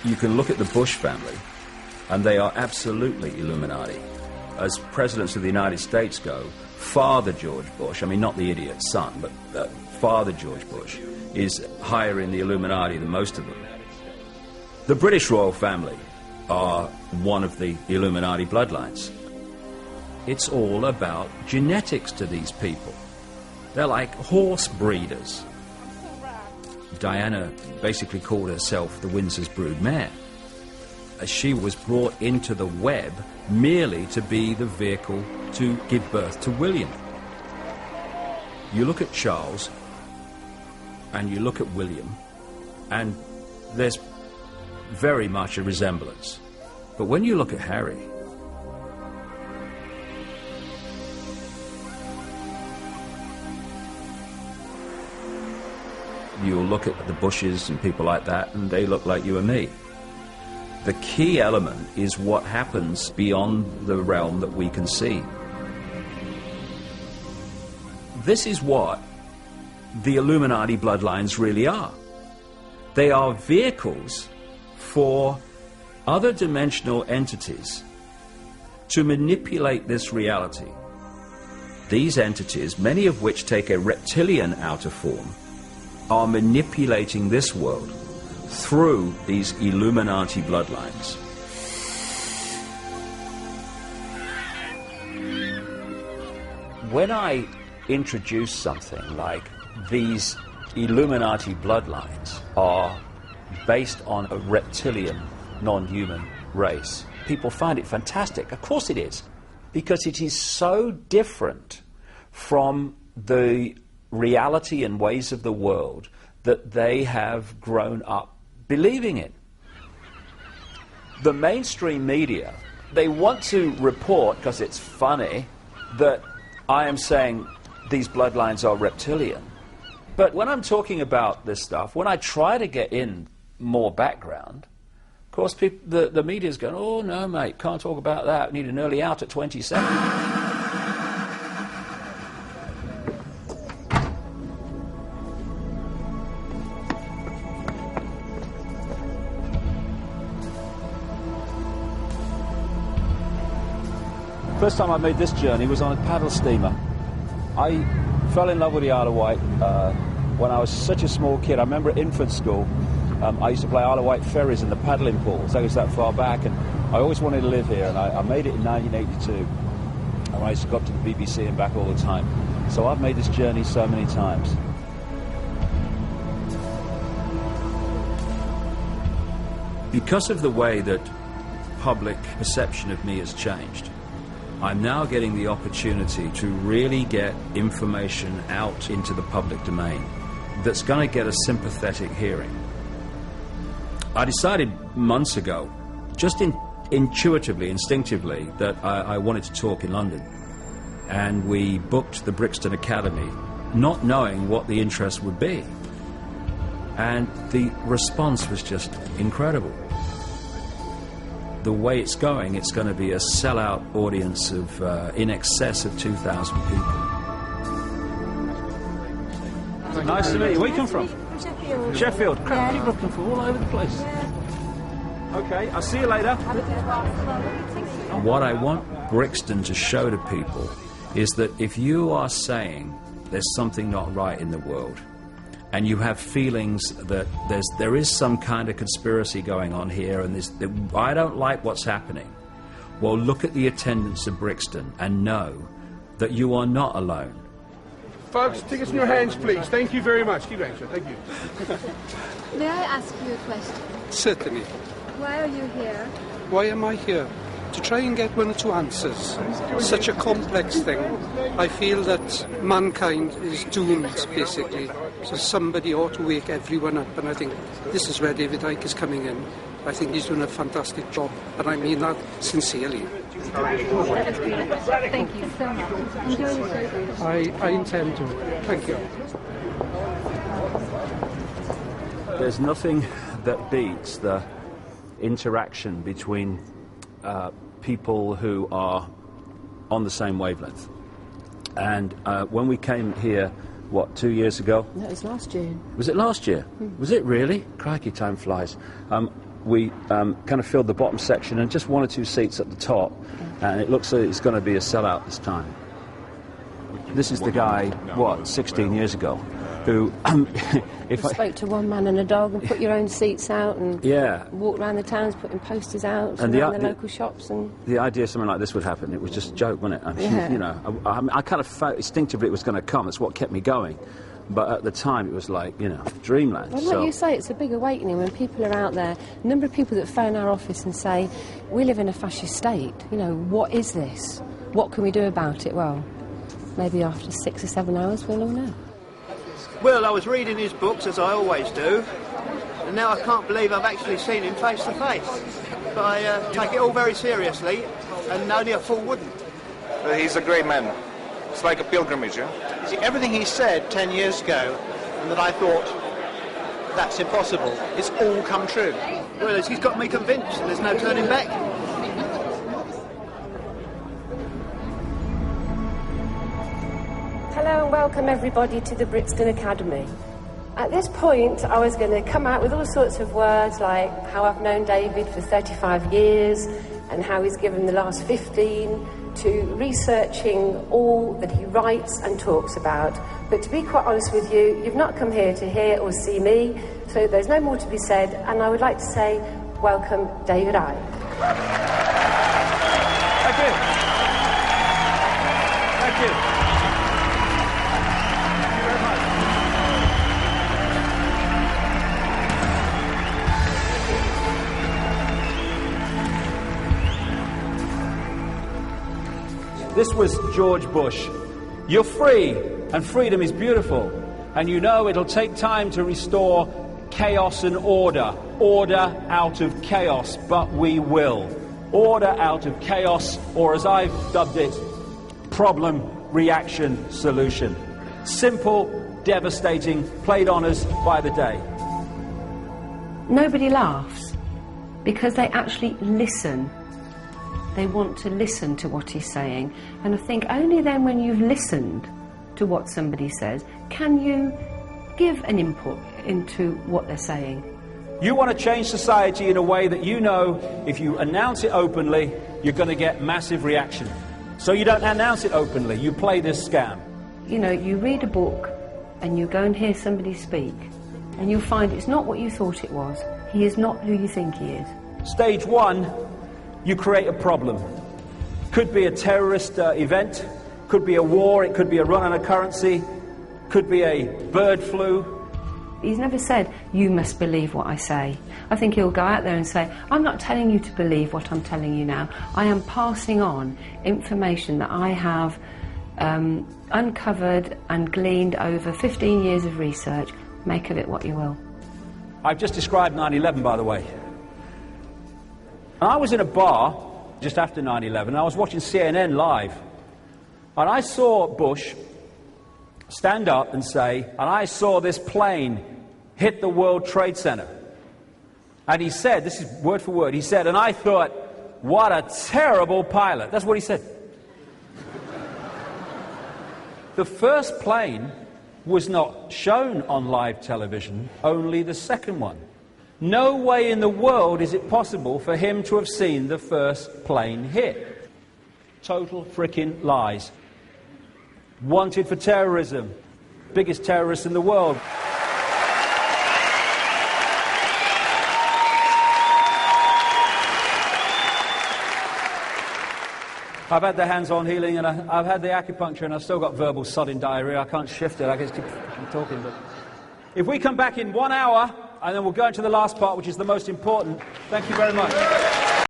You can look at the Bush family, and they are absolutely Illuminati. As presidents of the United States go, Father George Bush, I mean not the idiot son, but Father George Bush, is higher in the Illuminati than most of them. The British royal family are one of the Illuminati bloodlines. It's all about genetics to these people. They're like horse breeders. Diana basically called herself the Windsor's brood mare. She was brought into the web merely to be the vehicle to give birth to William. You look at Charles and you look at William, and there's very much a resemblance. But when you look at Harry, you'll look at the Bushes and people like that, and they look like you and me. The key element is what happens beyond the realm that we can see. This is what the Illuminati bloodlines really are. They are vehicles for other dimensional entities to manipulate this reality. These entities, many of which take a reptilian outer form, are manipulating this world through these Illuminati bloodlines. When I introduce something like these Illuminati bloodlines are based on a reptilian, non-human race, people find it fantastic. Of course it is, because it is so different from the reality and ways of the world that they have grown up believing in. The mainstream media, they want to report, because it's funny, that I am saying these bloodlines are reptilian. But when I'm talking about this stuff, when I try to get in more background, of course the media's going, oh no mate, can't talk about that, we need an early out at 27. First time I made this journey was on a paddle steamer. I fell in love with the Isle of Wight when I was such a small kid. I remember at infant school, I used to play Isle of Wight ferries in the paddling pools. I was that far back, and I always wanted to live here, and I made it in 1982. And I used to go up to the BBC and back all the time. So I've made this journey so many times. Because of the way that public perception of me has changed, I'm now getting the opportunity to really get information out into the public domain that's going to get a sympathetic hearing. I decided months ago, just intuitively, instinctively, that I wanted to talk in London. And we booked the Brixton Academy, not knowing what the interest would be. And the response was just incredible. The way it's going to be a sellout audience of in excess of 2,000 people. Nice to meet you. Where you come from? Sheffield. Sheffield. Crap, Yeah. you're looking for all over the place. Yeah. Okay, I'll see you later. What I want Brixton to show to people is that if you are saying there's something not right in the world, and you have feelings that there is some kind of conspiracy going on here, and I don't like what's happening, well, look at the attendance of Brixton and know that you are not alone. Folks, tickets in your hands, please. Thank you very much. Keep going, sir. Thank you. May I ask you a question? Certainly. Why are you here? Why am I here? To try and get one or two answers. Such a complex thing. I feel that mankind is doomed, basically. So somebody ought to wake everyone up, and I think this is where David Icke is coming in. I think he's doing a fantastic job, and I mean that sincerely. Thank you so much. Enjoy your show. I intend to. Thank you. There's nothing that beats the interaction between people who are on the same wavelength. And when we came here what, 2 years ago? That was last year. Was it last year? Was it really? Crikey, time flies. We kind of filled the bottom section and just 1 or 2 seats at the top, and it looks like it's going to be a sellout this time. This is the guy, 16 years ago, who... if I spoke to one man and a dog and put your own seats out and walked around the towns putting posters out and around the local shops. And the idea something like this would happen, it was just a joke, wasn't it? I mean, you know, I kind of felt instinctively it was going to come. That's what kept me going. But at the time, it was like, you know, dreamland. Well, like you say, it's a big awakening when people are out there. A number of people that phone our office and say, we live in a fascist state. You know, what is this? What can we do about it? Well, maybe after 6 or 7 hours, we'll all know. Well, I was reading his books, as I always do, and now I can't believe I've actually seen him face to face. But I take it all very seriously, and only a fool wouldn't. He's a great man. It's like a pilgrimage, yeah? See, everything he said 10 years ago, and that I thought, that's impossible, it's all come true. Well, he's got me convinced, and there's no turning back. Hello and welcome everybody to the Brixton Academy. At this point I was going to come out with all sorts of words like how I've known David for 35 years and how he's given the last 15 to researching all that he writes and talks about. But to be quite honest with you, you've not come here to hear or see me, so there's no more to be said, and I would like to say welcome David Icke. Thank you. Thank you. This was George Bush. You're free, and freedom is beautiful. And you know it'll take time to restore chaos and order. Order out of chaos, but we will. Order out of chaos, or as I've dubbed it, problem, reaction, solution. Simple, devastating, played on us by the day. Nobody laughs because they actually listen. They want to listen to what he's saying, and I think only then when you've listened to what somebody says can you give an input into what they're saying. You want to change society in a way that you know if you announce it openly you're going to get massive reaction. So you don't announce it openly, you play this scam. You know, you read a book and you go and hear somebody speak and you'll find it's not what you thought it was. He is not who you think he is. Stage one, you create a problem. Could be a terrorist event, could be a war, it could be a run on a currency, could be a bird flu. He's never said, you must believe what I say. I think he'll go out there and say, I'm not telling you to believe what I'm telling you now. I am passing on information that I have uncovered and gleaned over 15 years of research. Make of it what you will. I've just described 9/11, by the way. I was in a bar just after 9/11, and I was watching CNN live, and I saw Bush stand up and say, and I saw this plane hit the World Trade Center. And he said, this is word for word, he said, and I thought, what a terrible pilot. That's what he said. The first plane was not shown on live television, only the second one. No way in the world is it possible for him to have seen the first plane hit. Total frickin' lies. Wanted for terrorism. Biggest terrorist in the world. I've had the hands-on healing and I've had the acupuncture and I've still got verbal sodding diarrhea. I can't shift it. I can just keep talking. But if we come back in 1 hour, and then we'll go into the last part, which is the most important. Thank you very much.